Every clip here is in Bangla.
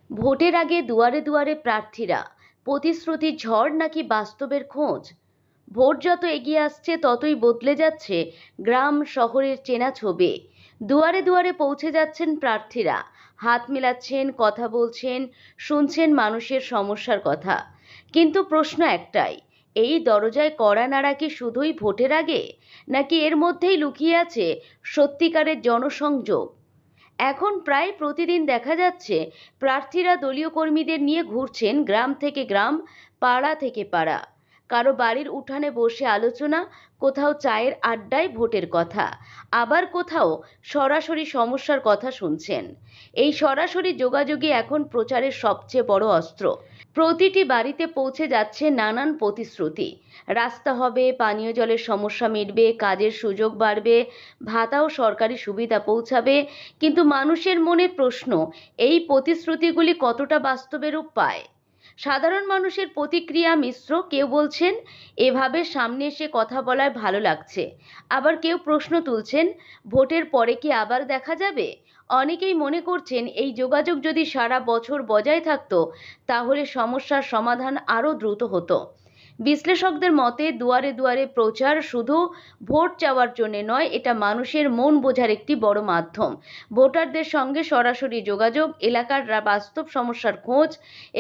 ভোটের আগে দুয়ারে দুয়ারে প্রার্থীরা প্রতিশ্রুতির ঝড় নাকি বাস্তবের খোঁজ? ভোট যত এগিয়ে আসছে ততই বদলে যাচ্ছে গ্রাম শহরের চেনা ছবি। দুয়ারে দুয়ারে পৌঁছে যাচ্ছেন প্রার্থীরা, হাত মেলাচ্ছেন, কথা বলছেন, শুনছেন মানুষের সমস্যার কথা। কিন্তু প্রশ্ন একটাই, এই দরজায় কড়া নাড়া কি শুধুই ভোটের আগে, নাকি এর মধ্যেই লুকিয়ে আছে সত্যিকারের জনসংযোগ? এখন প্রায় প্রতিদিন দেখা যাচ্ছে প্রার্থীরা দলীয় কর্মীদের নিয়ে ঘুরছেন গ্রাম থেকে গ্রাম, পাড়া থেকে পাড়া। কারো বাড়ির উঠানে বসে আলোচনা, কোথাও চায়ের আড্ডায় ভোটের কথা, আবার কোথাও সরাসরি সমস্যার কথা শুনছেন। এই সরাসরি যোগাযোগই এখন প্রচারের সবচেয়ে বড় অস্ত্র। প্রতিটি বাড়িতে পৌঁছে যাচ্ছে নানান প্রতিশ্রুতি। রাস্তা হবে, পানীয় জলের সমস্যা মিটবে, কাজের সুযোগ বাড়বে, ভাতা ও সরকারি সুবিধা পৌঁছাবে। কিন্তু মানুষের মনে প্রশ্ন, এই প্রতিশ্রুতিগুলি কতটা বাস্তবে রূপ পায়? সাধারণ মানুষের প্রতিক্রিয়া মিশ্র। কেউ বলছেন এভাবে সামনে এসে কথা বলায় ভালো লাগছে, আবার কেউ প্রশ্ন তুলছেন ভোটের পরে কি আবার দেখা যাবে। অনেকেই মনে করছেন এই যোগাযোগ যদি সারা বছর বজায় থাকতো তাহলে সমস্যার সমাধান আরও দ্রুত হতো। বিশ্লেষকদের মতে দুয়ারে দুয়ারে প্রচার শুধু ভোট চাওয়ার জন্য নয়, এটা মানুষের মন বোঝার একটি বড় মাধ্যম। ভোটারদের সঙ্গে সরাসরি যোগাযোগ, এলাকার বাস্তব সমস্যার খোঁজ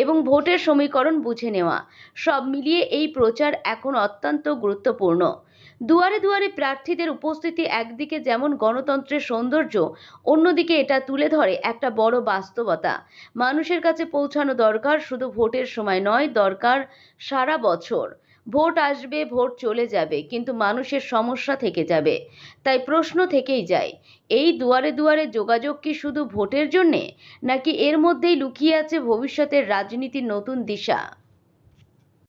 এবং ভোটের সমীকরণ বুঝে নেওয়া, সব মিলিয়ে এই প্রচার এখন অত্যন্ত গুরুত্বপূর্ণ। দুয়ারে দুয়ারে প্রার্থীদের উপস্থিতি একদিকে যেমন গণতন্ত্রের সৌন্দর্য, অন্যদিকে এটা তুলে ধরে একটা বড় বাস্তবতা। মানুষের কাছে পৌঁছানো দরকার শুধু ভোটের সময় নয়, দরকার সারা বছর। ভোট আসবে, ভোট চলে যাবে, কিন্তু মানুষের সমস্যা থেকে যাবে। তাই প্রশ্ন থেকেই যায়, এই দুয়ারে দুয়ারে যোগাযোগ কি শুধু ভোটের জন্যে, নাকি এর মধ্যেই লুকিয়ে আছে ভবিষ্যতের রাজনীতির নতুন দিশা?